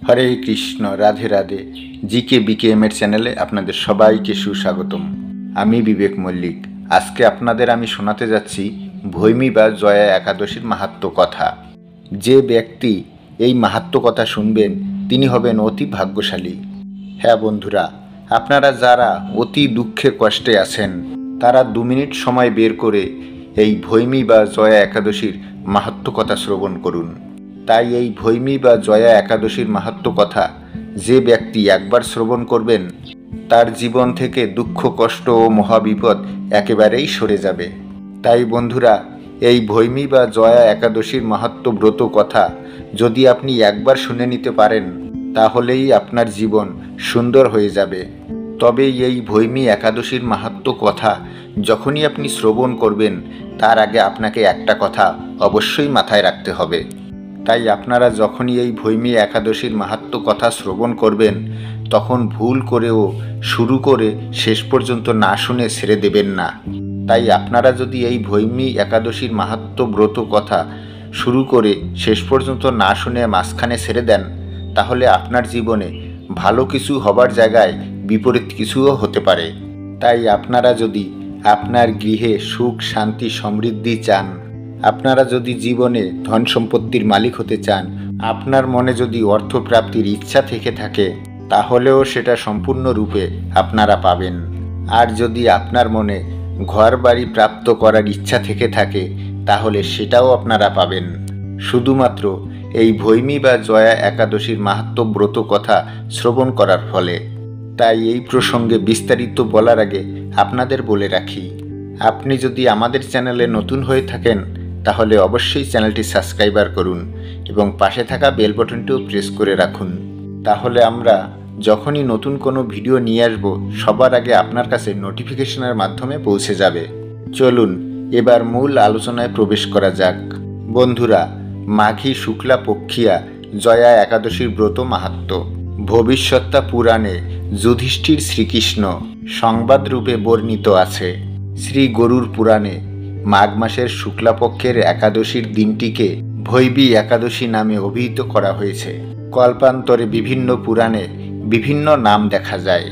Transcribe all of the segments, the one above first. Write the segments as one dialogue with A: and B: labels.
A: হরে Krishna, Radhe Radhe. GK BKM এর চ্যানেলে আপনাদের সবাইকে সুস্বাগতম। আমি বিবেক মল্লিক। আজকে আপনাদের আমি শোনাতে যাচ্ছি ভৈমী বা জয়া একাদশীর মাহাত্ম্য কথা। যে ব্যক্তি এই মাহাত্ম্য কথা শুনবেন তিনি হবেন অতি ভাগ্যশালী। হ্যাঁ বন্ধুরা, আপনারা যারা অতি দুঃখে কষ্টে আছেন তারা 2 মিনিট সময় বের করে এই ভৈমী বা জয়া একাদশীর মাহাত্ম্য কথা শ্রবণ করুন। তাই এই ভৈমী বা জয়া একাদশীর মাহাত্ম্য কথা যে ব্যক্তি একবার শ্রবণ করবেন তার জীবন থেকে দুঃখ কষ্ট ও মহাবিপদ একেবারেই সরে যাবে। তাই বন্ধুরা, এই ভৈমী বা জয়া একাদশীর মাহাত্ম্য ব্রত কথা যদি আপনি একবার শুনে নিতে পারেন তাহলেই আপনার জীবন সুন্দর হয়ে যাবে। তবে এই ভৈমী একাদশীর মাহাত্ম্য কথা যখনই আপনি শ্রবণ করবেন তার আগে আপনাকে একটা কথা অবশ্যই মাথায় রাখতে হবে। তাই আপনারা যখনই এই ভৈমী একাদশীর মাহাত্ম্য কথা শ্রবণ করবেন তখন ভুল করেও শুরু করে শেষ পর্যন্ত না শুনে ছেড়ে দেবেন না। তাই আপনারা যদি এই ভৈমী একাদশীর মাহাত্ম্য ব্রত কথা শুরু করে শেষ পর্যন্ত না শুনে মাঝখানে ছেড়ে দেন তাহলে আপনার জীবনে ভালো কিছু হবার জায়গায় বিপরীত কিছুও হতে পারে। তাই আপনারা যদি আপনার গৃহে সুখ শান্তি সমৃদ্ধি চান, আপনারা যদি জীবনে ধন সম্পত্তির মালিক হতে চান, আপনার মনে যদি অর্থপ্রাপ্তির ইচ্ছা থেকে থাকে তাহলেও সেটা সম্পূর্ণরূপে আপনারা পাবেন। আর যদি আপনার মনে ঘর বাড়ি প্রাপ্ত করার ইচ্ছা থেকে থাকে তাহলে সেটাও আপনারা পাবেন শুধুমাত্র এই ভৈমী বা জয়া একাদশীর মাহাত্ম্য ব্রত কথা শ্রবণ করার ফলে। তাই এই প্রসঙ্গে বিস্তারিত বলার আগে আপনাদের বলে রাখি, আপনি যদি আমাদের চ্যানেলে নতুন হয়ে থাকেন তাহলে অবশ্যই চ্যানেলটি সাবস্ক্রাইবার করুন এবং পাশে থাকা বেল বাটনটিও প্রেস করে রাখুন। তাহলে আমরা যখনই নতুন কোনো ভিডিও নিয়ে আসব সবার আগে আপনার কাছে নোটিফিকেশনের মাধ্যমে পৌঁছে যাবে। চলুন এবার মূল আলোচনায় প্রবেশ করা যাক। বন্ধুরা, মাঘী শুক্লা পক্ষিয়া জয়া একাদশীর ব্রত মাহাত্ম্য ভবিষ্যৎতা পুরাণে যুধিষ্ঠির শ্রীকৃষ্ণ সংবাদ রূপে বর্ণিত আছে। শ্রী গরুর পুরাণে মাঘ মাসের শুক্লাপক্ষের একাদশীর দিনটিকে ভৈবী একাদশী নামে অভিহিত করা হয়েছে। কল্পান্তরে বিভিন্ন পুরাণে বিভিন্ন নাম দেখা যায়।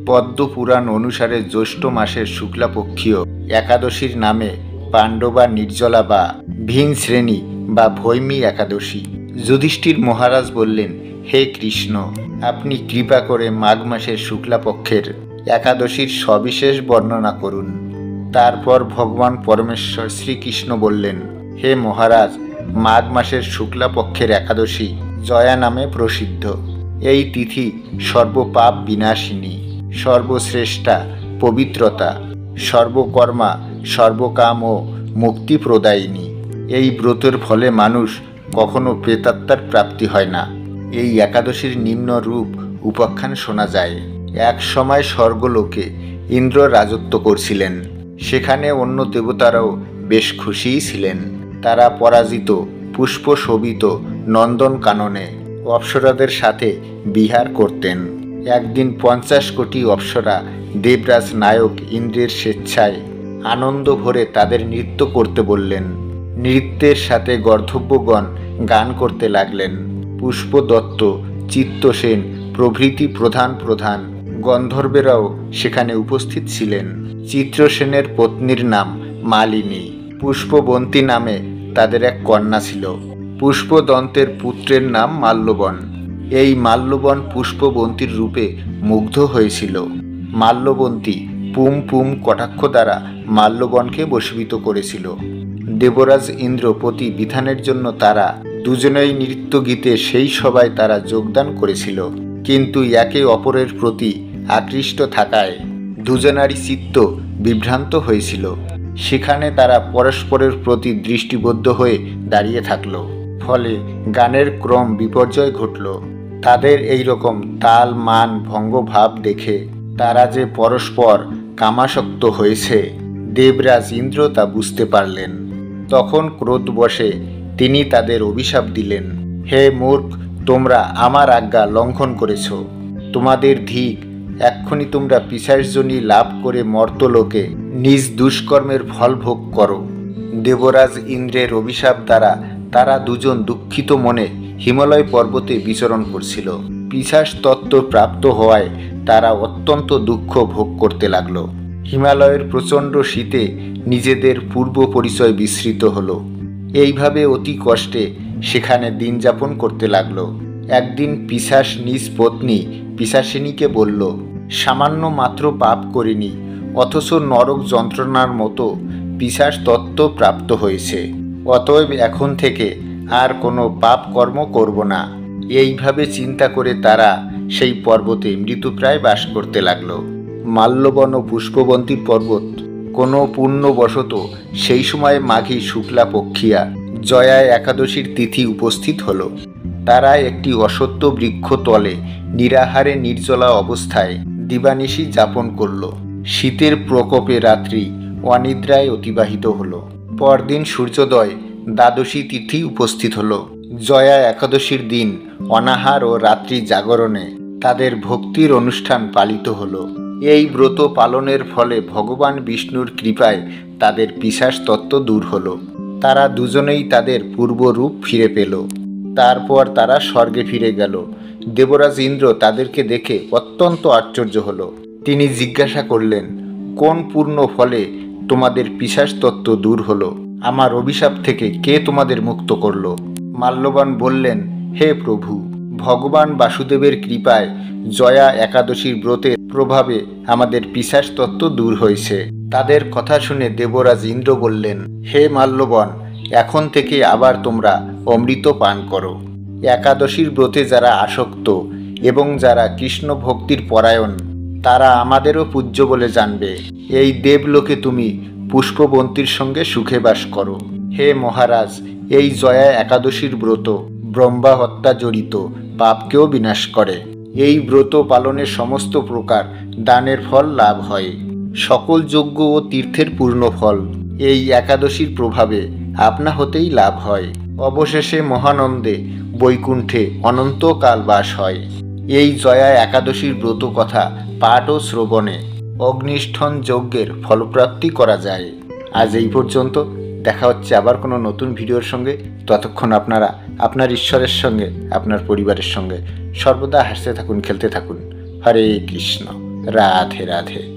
A: পদ্ম পুরাণ অনুসারে জ্যৈষ্ঠ মাসের শুক্লাপক্ষীয় একাদশীর নামে পাণ্ডবা নির্জলা বা ভিন শ্রেণী বা ভৈমী একাদশী। যুধিষ্ঠির মহারাজ বললেন, হে কৃষ্ণ, আপনি কৃপা করে মাঘ মাসের শুক্লাপক্ষের একাদশীর সবিশেষ বর্ণনা করুন। তারপর ভগবান পরমেশ্বর শ্রীকৃষ্ণ বললেন, হে মহারাজ, মাঘ মাসের শুক্লাপক্ষের একাদশী জয়া নামে প্রসিদ্ধ। এই তিথি সর্বপাপ বিনাশিনী, সর্বশ্রেষ্ঠা, পবিত্রতা, সর্বকর্মা, সর্বকাম ও মুক্তি প্রদায়িনী। এই ব্রতের ফলে মানুষ কখনো প্রেতাত্মার প্রাপ্তি হয় না। এই একাদশীর নিম্ন রূপ উপাখ্যান শোনা যায়। এক সময় স্বর্গলোকে ইন্দ্র রাজত্ব করছিলেন। সেখানে অন্য দেবতারাও বেশ খুশিই ছিলেন। তারা পরাজিত পুষ্প শোভিত নন্দন কাননে অপ্সরাদের সাথে বিহার করতেন। একদিন 50 কোটি অপ্সরা দেবরাজ নায়ক ইন্দ্রের স্বেচ্ছায় আনন্দ ভরে তাদের নৃত্য করতে বললেন। নৃত্যের সাথে গর্ধব্যগণ গান করতে লাগলেন। পুষ্পদত্ত, চিত্তসেন প্রভৃতি প্রধান প্রধান গন্ধর্বেরাও সেখানে উপস্থিত ছিলেন। চিত্রসেনের পত্নীর নাম মালিনী। পুষ্পবন্তী নামে তাদের এক কন্যা ছিল। পুষ্পদন্তের পুত্রের নাম মাল্যবন। এই মাল্যবন পুষ্পবন্তীর রূপে মুগ্ধ হয়েছিল। মাল্যবন্তী পুম পুম কটাক্ষ দ্বারা মাল্যবনকে বশীভূত করেছিল। দেবরাজ ইন্দ্র প্রতি বিধানের জন্য তারা দুজনেই নৃত্য গীতে সেই সভায় তারা যোগদান করেছিল। কিন্তু একে অপরের প্রতি আকৃষ্ট থাকায় দুজনারই চিত্ত বিভ্রান্ত হয়েছিল। সেখানে তারা পরস্পরের প্রতি দৃষ্টিবদ্ধ হয়ে দাঁড়িয়ে থাকল। ফলে গানের ক্রম বিপর্যয় ঘটল। তাদের এই রকম তাল মান ভঙ্গ ভাব দেখে তারা যে পরস্পর কামাসক্ত হয়েছে দেবরাজ ইন্দ্র তা বুঝতে পারলেন। তখন ক্রোধবশে তিনি তাদের অভিশাপ দিলেন, হে মূর্খ, তোমরা আমার আজ্ঞা লঙ্ঘন করেছ। তোমাদের ধিক, এক্ষুনি তোমরা পিশাচযোনি লাভ করে মর্তলোকে নিজ দুষ্কর্মের ফল ভোগ করো। দেবরাজ ইন্দ্রের অভিশাপ দ্বারা তারা দুজন দুঃখিত মনে হিমালয় পর্বতে বিচরণ করছিল। পিশাচ তত্ত্ব প্রাপ্ত হওয়ায় তারা অত্যন্ত দুঃখ ভোগ করতে লাগলো। হিমালয়ের প্রচণ্ড শীতে নিজেদের পূর্ব পরিচয় বিস্মৃত হলো। এইভাবে অতি কষ্টে সেখানে দিন যাপন করতে লাগলো। একদিন পিশাচ নিজ পত্নী পিশাচিনীকে বলল, সামান্য মাত্র পাপ করিনি, অথচ নরক যন্ত্রণার মতো পিশাচ তত্ত্ব প্রাপ্ত হয়েছে। অতএব এখন থেকে আর কোনো পাপ কর্ম করব না। এইভাবে চিন্তা করে তারা সেই পর্বতে মৃতপ্রায় বাস করতে লাগলো। মাল্যবন ও পুষ্পবন্তী পর্বত কোনো পুণ্যবশত সেই সময় মাঘী শুক্লা পক্ষিয়া জয়া একাদশীর তিথি উপস্থিত হলো। তারা একটি অশ্বত্থ বৃক্ষ তলে নিরাহারে নির্জলা অবস্থায় দিবানিশি যাপন করল। শীতের প্রকোপে রাত্রি অনিদ্রায় অতিবাহিত হলো। পরদিন সূর্যোদয় দ্বাদশী তিথি উপস্থিত হলো। জয়া একাদশীর দিন অনাহার ও রাত্রি জাগরণে তাদের ভক্তির অনুষ্ঠান পালিত হলো। এই ব্রত পালনের ফলে ভগবান বিষ্ণুর কৃপায় তাদের পিশাচ তত্ত্ব দূর হলো। তারা দুজনেই তাদের পূর্বরূপ ফিরে পেল। তারপর তারা স্বর্গে ফিরে গেল। দেবরাজ ইন্দ্র তাদেরকে দেখে অত্যন্ত আশ্চর্য হলো। তিনি জিজ্ঞাসা করলেন, কোন পূর্ণ ফলে তোমাদের পিশাচ তত্ত্ব দূর হলো? আমার অভিশাপ থেকে কে তোমাদের মুক্ত করলো? মাল্যবান বললেন, হে প্রভু, ভগবান বাসুদেবের কৃপায় জয়া একাদশীর ব্রতের প্রভাবে আমাদের পিশাচ তত্ত্ব দূর হয়েছে। তাদের কথা শুনে দেবরাজ ইন্দ্র বললেন, হে মাল্যবান, এখন থেকে আবার তোমরা অমৃত পান করো। একাদশীর ব্রতে যারা আসক্ত এবং যারা কৃষ্ণ ভক্তির পরায়ণ তারা আমাদেরও পূজ্য বলে জানবে। এই দেবলোকে তুমি পুষ্পবন্তীর সঙ্গে সুখে বাস করো। হে মহারাজ, এই জয়া একাদশীর ব্রত ব্রহ্মা হত্যা জড়িত পাপকেও বিনাশ করে। এই ব্রত পালনের সমস্ত প্রকার দানের ফল লাভ হয়। সকল যজ্ঞ ও তীর্থের পূর্ণ ফল এই একাদশীর প্রভাবে আপনা হতেই লাভ হয়। অবশেষে মহানন্দে বৈকুণ্ঠে অনন্তকাল বাস হয়। এই জয়া একাদশীর ব্রত কথা পাঠ ও শ্রবণে অগ্নিষ্ঠন যজ্ঞের ফলপ্রাপ্তি করা যায়। আজ এই পর্যন্ত। দেখা হচ্ছে আবার কোনো নতুন ভিডিওর সঙ্গে। ততক্ষণ আপনারা আপনার ঈশ্বরের সঙ্গে আপনার পরিবারের সঙ্গে সর্বদা হাসতে থাকুন, খেলতে থাকুন। হরে কৃষ্ণ, রাধে রাধে।